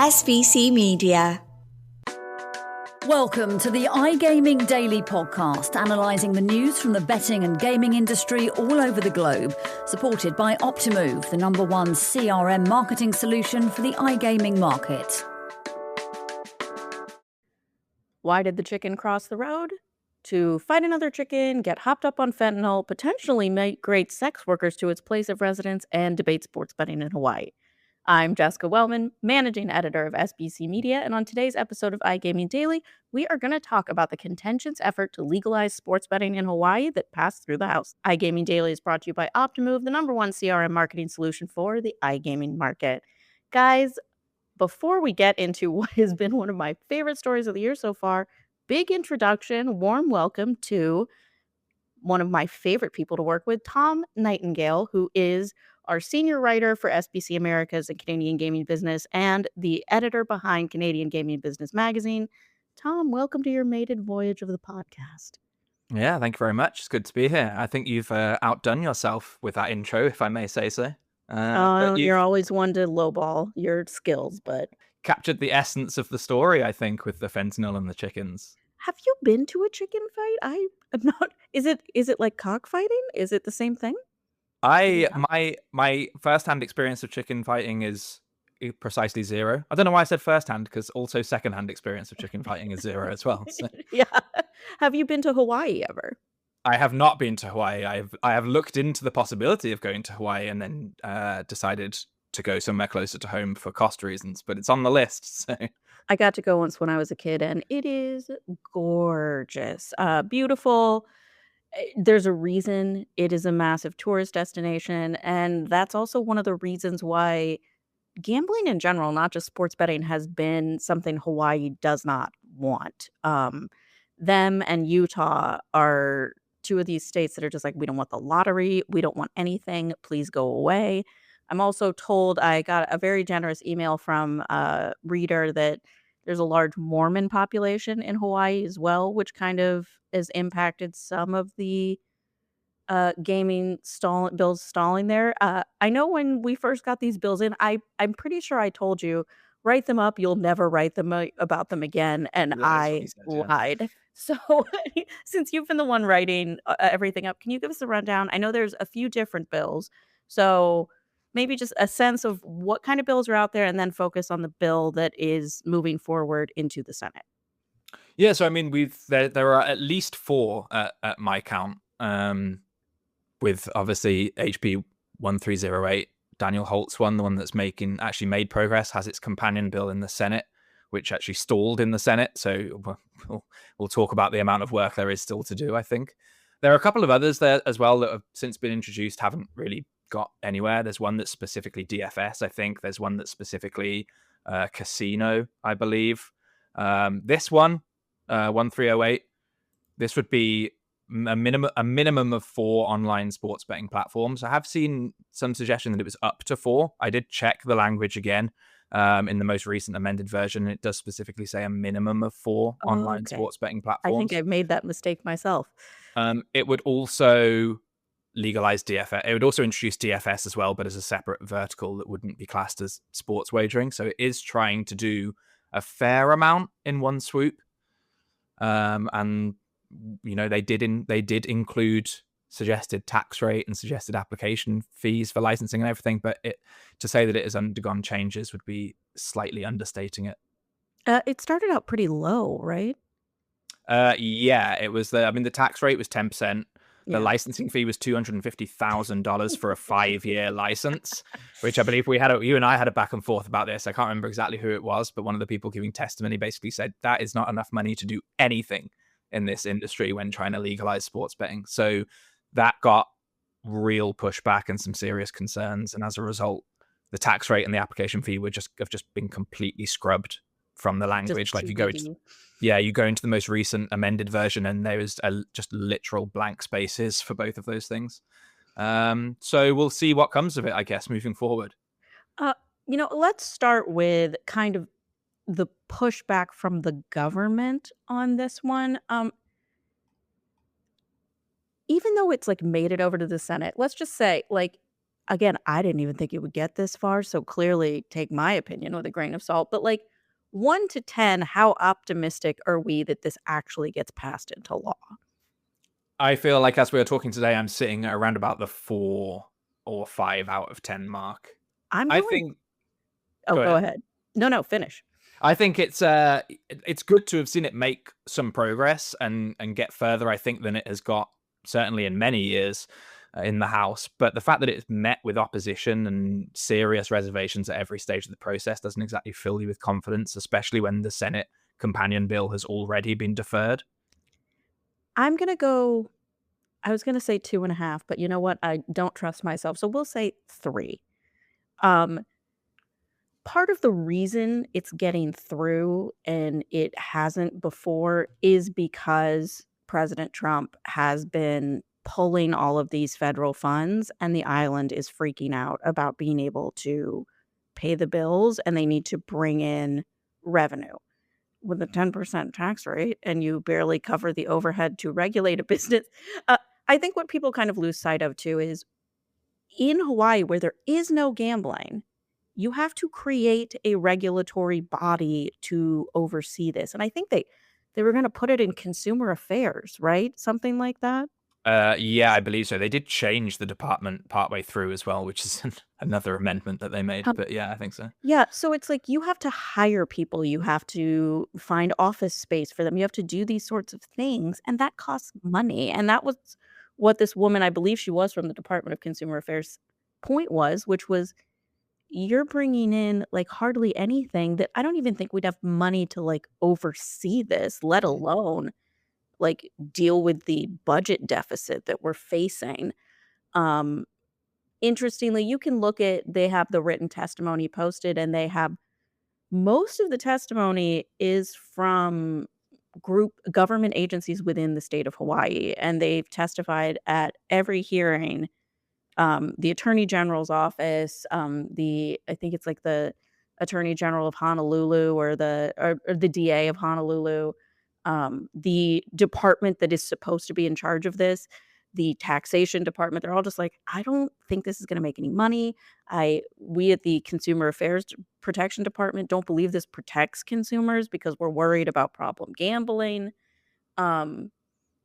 SBC Media. Welcome to the iGaming Daily Podcast, analysing the news from the betting and gaming industry all over the globe, supported by Optimove, the #1 CRM marketing solution for the iGaming market. Why did the chicken cross the road? To fight another chicken, get hopped up on fentanyl, potentially migrate sex workers to its place of residence, and debate sports betting in Hawaii. I'm Jessica Welman, managing editor of SBC Media, and on today's episode of iGaming Daily, we are going to talk about the contentious effort to legalize sports betting in Hawaii that passed through the House. iGaming Daily is brought to you by Optimove, the #1 CRM marketing solution for the iGaming market. Guys, before we get into what has been one of my favorite stories of the year so far, big introduction, warm welcome to one of my favorite people to work with, Tom Nightingale, who is our senior writer for SBC Americas and Canadian Gaming Business and the editor behind Canadian Gaming Business Magazine. Tom, welcome to your maiden voyage of the podcast. Yeah, thank you very much. It's good to be here. I think you've outdone yourself with that intro, if I may say so. You're always one to lowball your skills, but captured the essence of the story, I think, with the fentanyl and the chickens. Have you been to a chicken fight? I am not. Is it like cockfighting? Is it the same thing? My first-hand experience of chicken fighting is precisely 0. I don't know why I said first-hand, because also second-hand experience of chicken fighting is 0 as well. So. Yeah. Have you been to Hawaii ever? I have not been to Hawaii. I have looked into the possibility of going to Hawaii and then decided to go somewhere closer to home for cost reasons, but it's on the list. So I got to go once when I was a kid, and it is gorgeous, beautiful. There's a reason it is a massive tourist destination, and that's also one of the reasons why gambling in general, not just sports betting, has been something Hawaii does not want. Them and Utah are two of these states that are just like, we don't want the lottery, we don't want anything, please go away. I'm also told, I got a very generous email from a reader that there's a large Mormon population in Hawaii as well, which kind of has impacted some of the gaming bills stalling there. I know when we first got these bills in, I'm pretty sure I told you, write them up, you'll never write them about them again, and Yeah, I said, yeah. lied. So since you've been the one writing everything up, can you give us a rundown? I know there's a few different bills, so maybe just a sense of what kind of bills are out there, and then focus on the bill that is moving forward into the Senate. Yeah, so I mean, there are at least 4 at my count, with obviously HB 1308, Daniel Holt's one, the one that's actually made progress, has its companion bill in the Senate, which actually stalled in the Senate. So we'll talk about the amount of work there is still to do, I think. There are a couple of others there as well that have since been introduced, haven't really got anywhere. There's one that's specifically DFS, I think. There's one that's specifically casino, I believe. This one, 1308, this would be a minimum of 4 online sports betting platforms. I have seen some suggestion that it was up to 4. I did check the language again in the most recent amended version. It does specifically say a minimum of 4 online sports betting platforms. I think I've made that mistake myself. It would also legalize DFS. It would also introduce DFS as well, but as a separate vertical that wouldn't be classed as sports wagering. So it is trying to do a fair amount in one swoop. And you know, they did include suggested tax rate and suggested application fees for licensing and everything, but to say that it has undergone changes would be slightly understating it. It started out pretty low, right? Yeah, it was the tax rate was 10%. The licensing fee was $250,000 for a 5-year license, which I believe you and I had a back and forth about this. I can't remember exactly who it was, but one of the people giving testimony basically said that is not enough money to do anything in this industry when trying to legalize sports betting. So that got real pushback and some serious concerns. And as a result, the tax rate and the application fee have just been completely scrubbed from the language. Like you go into the most recent amended version and there is just literal blank spaces for both of those things. So we'll see what comes of it, I guess, moving forward. Let's start with kind of the pushback from the government on this one. Even though it's like made it over to the Senate, let's just say, like, again, I didn't even think it would get this far, so clearly take my opinion with a grain of salt. But like 1 to 10, how optimistic are we that this actually gets passed into law? I feel like as we were talking today, I'm sitting around about the 4 or 5 out of 10 mark. I'm I going. think. Oh, Go go ahead. ahead. No, finish. I think it's good to have seen it make some progress and get further, I think, than it has got certainly in many years in the House. But the fact that it's met with opposition and serious reservations at every stage of the process doesn't exactly fill you with confidence, especially when the Senate companion bill has already been deferred. I'm going to go, I was going to say 2.5, but you know what? I don't trust myself. So we'll say 3. Um, Part of the reason it's getting through and it hasn't before is because President Trump has been pulling all of these federal funds, and the island is freaking out about being able to pay the bills, and they need to bring in revenue. With a 10% tax rate and you barely cover the overhead to regulate a business. Uh, I think what people kind of lose sight of too is in Hawaii, where there is no gambling, you have to create a regulatory body to oversee this. And I think they were going to put it in consumer affairs, right? Something like that. Yeah, I believe so. They did change the department partway through as well, which is another amendment that they made. Um, But yeah, I think so. yeah, so it's like you have to hire people, you have to find office space for them, you have to do these sorts of things, and that costs money. And that was what this woman, I believe she was from the Department of Consumer Affairs, point was, which was you're bringing in like hardly anything that I don't even think we'd have money to like oversee this, let alone like deal with the budget deficit that we're facing. Um, Interestingly, you can look at they have the written testimony posted, and they have most of the testimony is from group government agencies within the state of Hawaii, and they've testified at every hearing. The Attorney General's office, I think it's like the Attorney General of Honolulu or the DA of Honolulu, the department that is supposed to be in charge of this, the taxation department, they're all just like, I don't think this is going to make any money. We at the Consumer Affairs Protection Department don't believe this protects consumers because we're worried about problem gambling. Um,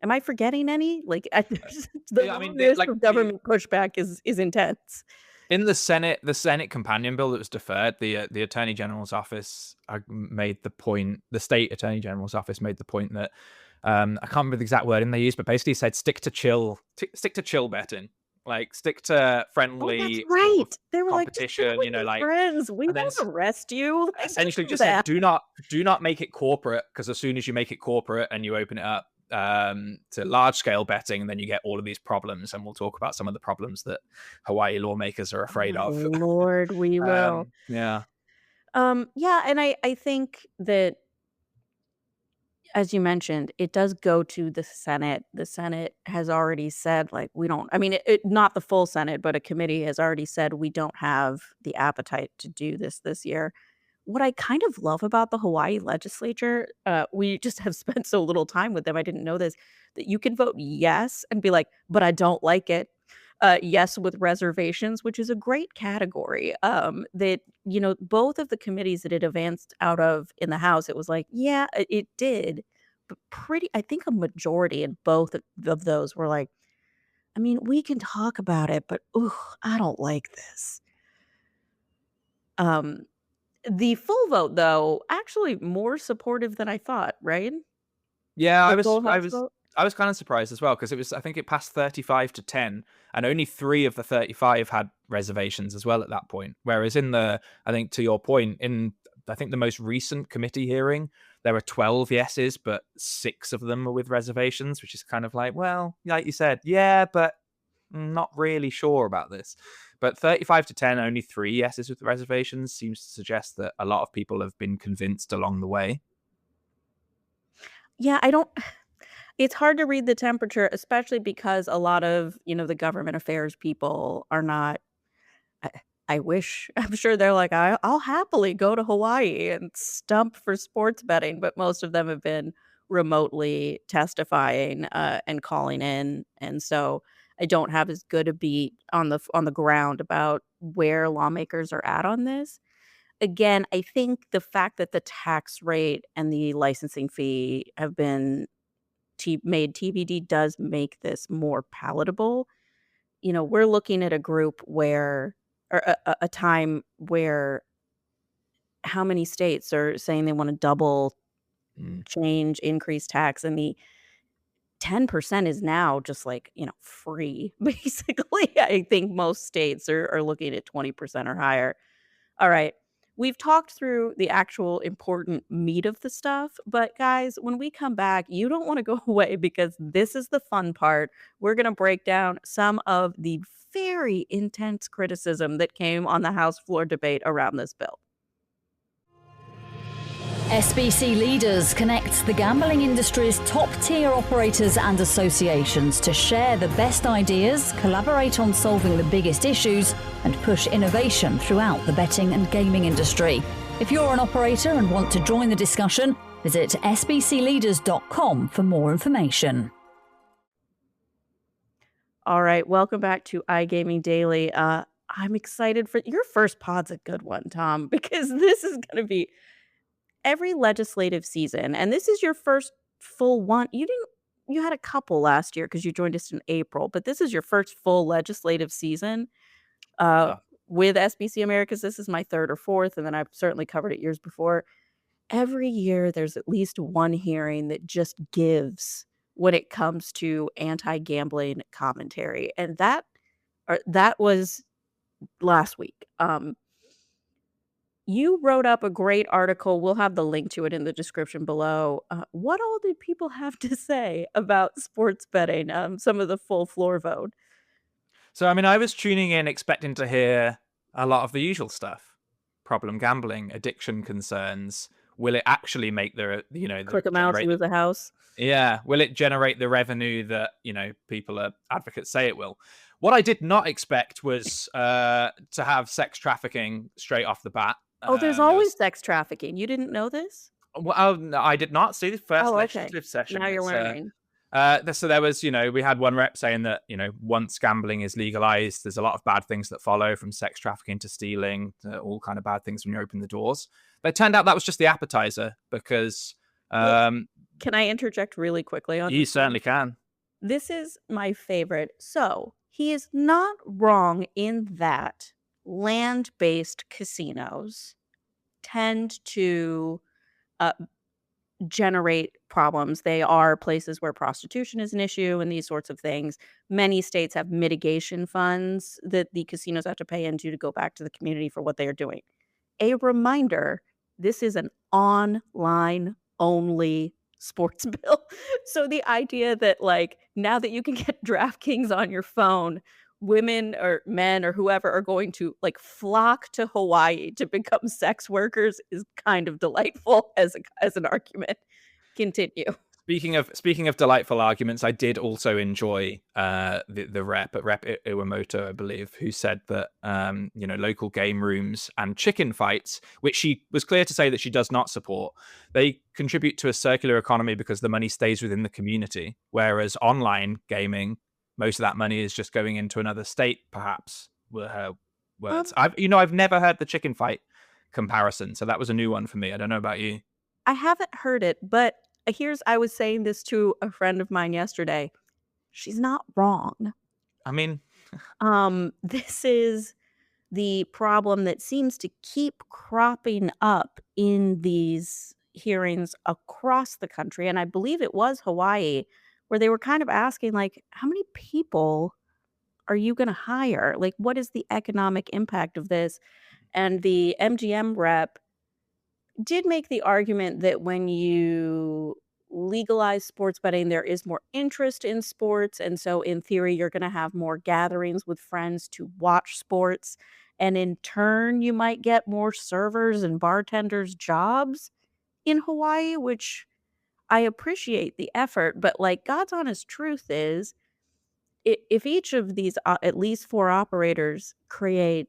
Am I forgetting any? Like, the Yeah, I long mean, list of government pushback is intense. in the Senate companion bill that was deferred, the Attorney General's office made the point. The state Attorney General's office made the point that I can't remember the exact wording they used, but basically said stick to chill betting, like stick to Oh, that's friendly sort right. of They were like, "Just stick competition. with You know, your like, friends. We and then won't arrest you." Like, essentially don't do just said that. do not make it corporate, because as soon as you make it corporate and you open it up to large scale betting, then you get all of these problems, and we'll talk about some of the problems that Hawaii lawmakers are afraid Oh, of. Lord, we will. Yeah. Yeah, and I think that, as you mentioned, it does go to the Senate. The Senate has already said, like, we don't I mean, not the full Senate, but a committee has already said we don't have the appetite to do this year. What I kind of love about the Hawaii legislature, we just have spent so little time with them, I didn't know this, that you can vote yes and be like, "But I don't like it." Yes with reservations, which is a great category, that, both of the committees that it advanced out of in the House, it was like, yeah, it did, but I think a majority in both of those were like, I mean, we can talk about it, but, ooh, I don't like this. Um, the full vote, though, actually more supportive than I thought, right? Yeah, The full House vote? I was kind of surprised as well, because I think it passed 35 to 10, and only 3 of the 35 had reservations as well at that point. Whereas I think to your point, in I think the most recent committee hearing, there were 12 yeses, but 6 of them were with reservations, which is kind of like, well, like you said, yeah, but not really sure about this. But 35 to 10, only 3 yeses with reservations seems to suggest that a lot of people have been convinced along the way. Yeah, I don't it's hard to read the temperature, especially because a lot of, the government affairs people are not I I wish I'm sure they're like, I'll happily go to Hawaii and stump for sports betting," but most of them have been remotely testifying, and calling in, and so I don't have as good a beat on the ground about where lawmakers are at on this. Again, I think the fact that the tax rate and the licensing fee have been made TBD does make this more palatable. We're looking at a group where, or a time where, how many states are saying they want to double increase tax, and the 10% is now just like, free, basically. I think most states are looking at 20% or higher. All right. We've talked through the actual important meat of the stuff, but guys, when we come back, you don't want to go away because this is the fun part. We're going to break down some of the very intense criticism that came on the House floor debate around this bill. SBC Leaders connects the gambling industry's top-tier operators and associations to share the best ideas, collaborate on solving the biggest issues, and push innovation throughout the betting and gaming industry. If you're an operator and want to join the discussion, visit sbcleaders.com for more information. All right, welcome back to iGaming Daily. I'm excited for your first pod's a good one, Tom, because this is going to be every legislative season, and this is your first full one. You had a couple last year because you joined us in April, but this is your first full legislative season with SBC Americas. This is my third or fourth, and then I've certainly covered it years before. Every year there's at least one hearing that just gives when it comes to anti-gambling commentary, and that was last week. You wrote up a great article. We'll have the link to it in the description below. What all did people have to say about sports betting? Some of the full floor vote. So, I mean, I was tuning in expecting to hear a lot of the usual stuff. Problem gambling, addiction concerns. Will it actually make click them out, lose a house? Yeah. Will it generate the revenue that, people advocates say it will? What I did not expect was to have sex trafficking straight off the bat. Oh, there's always sex trafficking. You didn't know this? Well, no, I did not see the first legislative session. Now you're learning. So there was, we had one rep saying that, once gambling is legalized, there's a lot of bad things that follow, from sex trafficking to stealing, to all kind of bad things when you open the doors. But it turned out that was just the appetizer because... Can I interject really quickly on this? You certainly can. This is my favorite. So he is not wrong in that land-based casinos tend to generate problems. They are places where prostitution is an issue and these sorts of things. Many states have mitigation funds that the casinos have to pay into to go back to the community for what they are doing. A reminder, this is an online-only sports bill. So the idea that, like, now that you can get DraftKings on your phone, women or men or whoever are going to flock to Hawaii to become sex workers is kind of delightful as an argument. Continue. Speaking of delightful arguments, I did also enjoy the Rep Iwamoto, I believe, who said that local game rooms and chicken fights, which she was clear to say that she does not support, they contribute to a circular economy because the money stays within the community, whereas online gaming, most of that money is just going into another state, perhaps, were her words. I've never heard the chicken fight comparison, so that was a new one for me. I don't know about you. I haven't heard it, but I was saying this to a friend of mine yesterday. She's not wrong. I mean, this is the problem that seems to keep cropping up in these hearings across the country. And I believe it was Hawaii, where they were kind of asking, how many people are you going to hire? What is the economic impact of this? And the MGM rep did make the argument that when you legalize sports betting, there is more interest in sports. And so in theory, you're going to have more gatherings with friends to watch sports. And in turn, you might get more servers and bartenders jobs in Hawaii, which I appreciate the effort. But God's honest truth is, if each of these at least 4 operators create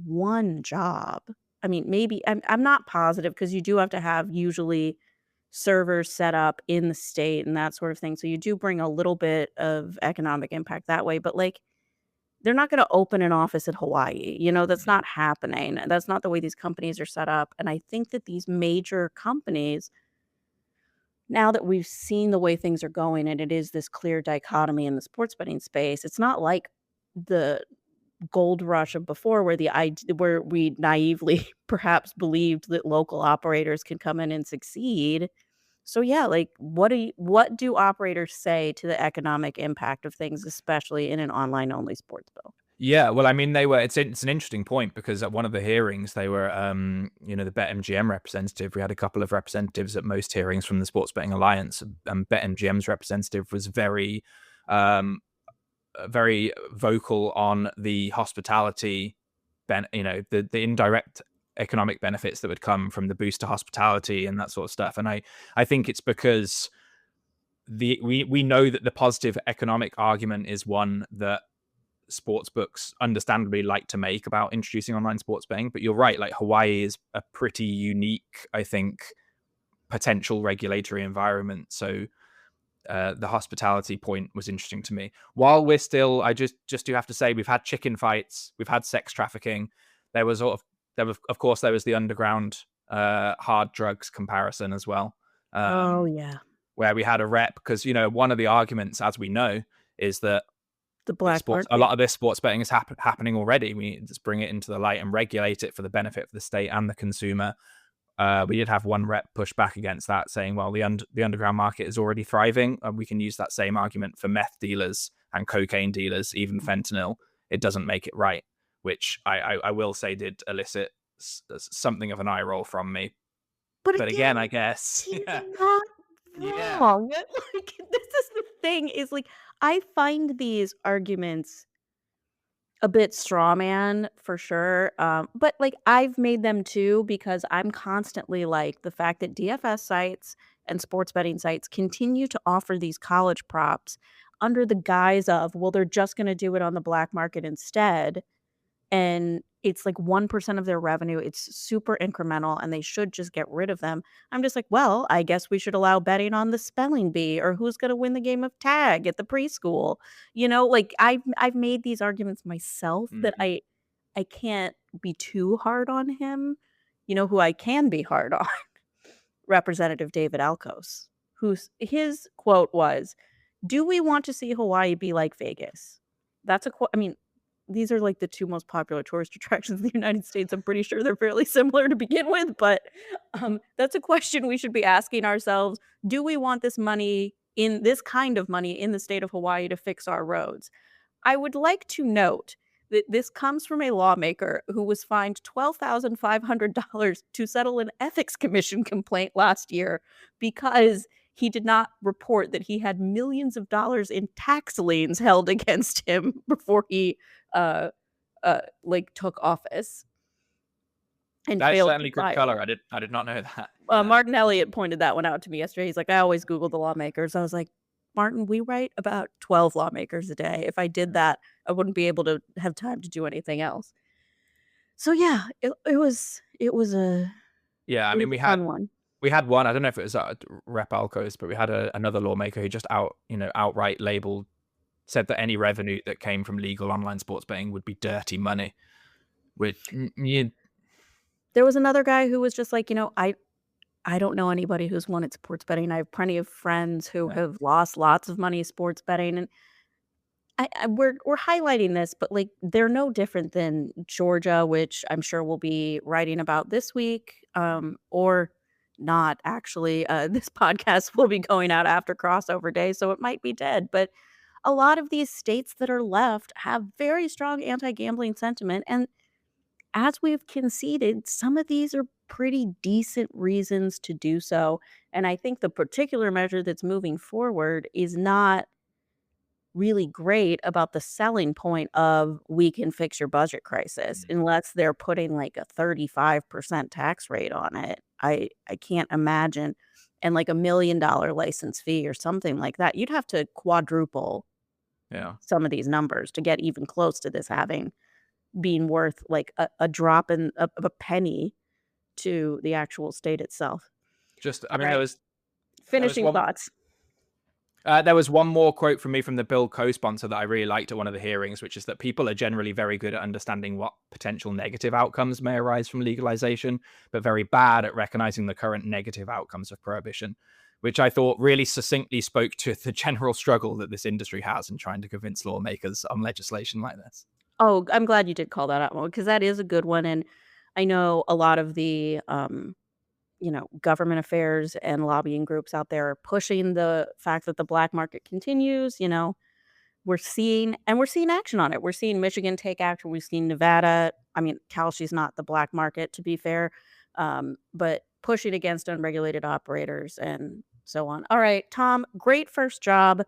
one job, I mean, maybe I'm not positive because you do have to have usually servers set up in the state and that sort of thing. So you do bring a little bit of economic impact that way, but like they're not going to open an office in Hawaii. That's not happening. That's not the way these companies are set up. And I think that these major companies, now that we've seen the way things are going and it is this clear dichotomy in the sports betting space, it's not like the gold rush of before where we naively perhaps believed that local operators can come in and succeed. So yeah, like what do operators say to the economic impact of things, especially in an online only sports bill? Yeah, well, I mean, it's an interesting point because at one of the hearings, they were, the BetMGM representative. We had a couple of representatives at most hearings from the Sports Betting Alliance, and BetMGM's representative was very, very vocal on the hospitality, the indirect economic benefits that would come from the boost to hospitality and that sort of stuff. And I think it's because we know that the positive economic argument is one that sports books understandably like to make about introducing online sports betting. But you're right, like Hawaii is a pretty unique, I think, potential regulatory environment. So the hospitality point was interesting to me. While we're still, I just do have to say, we've had chicken fights, we've had sex trafficking. There was of course there was the underground hard drugs comparison as well. Oh yeah, where we had a rep because one of the arguments, as we know, is that the black market. A lot of this sports betting is happening already. We need to just bring it into the light and regulate it for the benefit of the state and the consumer. We did have one rep push back against that, saying, well, the underground market is already thriving, and we can use that same argument for meth dealers and cocaine dealers, even fentanyl. It doesn't make it right, which I will say did elicit something of an eye roll from me. But again, I guess he's not wrong. Like, this is the thing, is like I find these arguments a bit straw man for sure. But like I've made them too, because I'm constantly like, the fact that DFS sites and sports betting sites continue to offer these college props under the guise of, well, they're just going to do it on the black market instead. And it's like 1% of their revenue. It's super incremental and they should just get rid of them. I'm just like, well, I guess we should allow betting on the spelling bee or who's going to win the game of tag at the preschool. Like I've made these arguments myself that I can't be too hard on him. Who I can be hard on? Representative David Alkos, his quote was, "Do we want to see Hawaii be like Vegas?" That's a quote. I mean, these are like the two most popular tourist attractions in the United States. I'm pretty sure they're fairly similar to begin with, but that's a question we should be asking ourselves. Do we want this kind of money in the state of Hawaii to fix our roads? I would like to note that this comes from a lawmaker who was fined $12,500 to settle an ethics commission complaint last year because he did not report that he had millions of dollars in tax liens held against him before he took office. And that's certainly good color. I did not know that. Martin Elliott pointed that one out to me yesterday. He's like, I always Google the lawmakers. I was like, Martin, we write about 12 lawmakers a day. If I did that, I wouldn't be able to have time to do anything else. So yeah, it was a we had one. I don't know if it was Rep Alkos, but we had another lawmaker who just outright said that any revenue that came from legal online sports betting would be dirty money. There was another guy who was just like, I don't know anybody who's won at sports betting. I have plenty of friends who have lost lots of money sports betting, and we're highlighting this, but like they're no different than Georgia, which I'm sure we'll be writing about this week, or not actually. This podcast will be going out after crossover day, so it might be dead. But a lot of these states that are left have very strong anti-gambling sentiment, and as we've conceded, some of these are pretty decent reasons to do so. And I think the particular measure that's moving forward is not really great about the selling point of we can fix your budget crisis, unless they're putting like a 35% tax rate on it. I can't imagine. And like $1 million license fee or something like that. You'd have to quadruple some of these numbers to get even close to this being worth like a drop of a penny to the actual state itself. There was Finishing thoughts. There was one more quote from me from the bill co-sponsor that I really liked at one of the hearings, which is that people are generally very good at understanding what potential negative outcomes may arise from legalization, but very bad at recognizing the current negative outcomes of prohibition, which I thought really succinctly spoke to the general struggle that this industry has in trying to convince lawmakers on legislation like this. Oh, I'm glad you did call that out, because that is a good one. And I know a lot of the government affairs and lobbying groups out there are pushing the fact that the black market continues. We're seeing action on it. We're seeing Michigan take action. We've seen Nevada. I mean, Kalshi's not the black market, to be fair, but pushing against unregulated operators and so on. All right, Tom, great first job.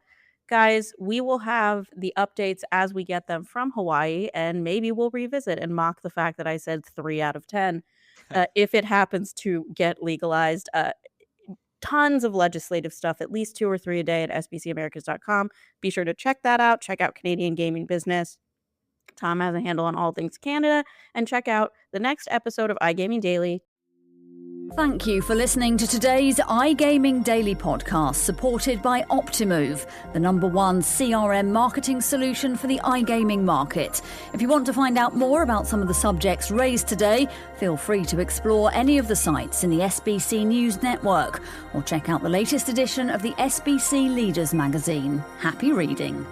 Guys, we will have the updates as we get them from Hawaii, and maybe we'll revisit and mock the fact that I said 3 out of 10. If it happens to get legalized, tons of legislative stuff, at least 2 or 3 a day at sbcamericas.com. Be sure to check that out. Check out Canadian Gaming Business. Tom has a handle on all things Canada. And check out the next episode of iGaming Daily. Thank you for listening to today's iGaming Daily podcast, supported by Optimove, the #1 CRM marketing solution for the iGaming market. If you want to find out more about some of the subjects raised today, feel free to explore any of the sites in the SBC News Network or check out the latest edition of the SBC Leaders magazine. Happy reading.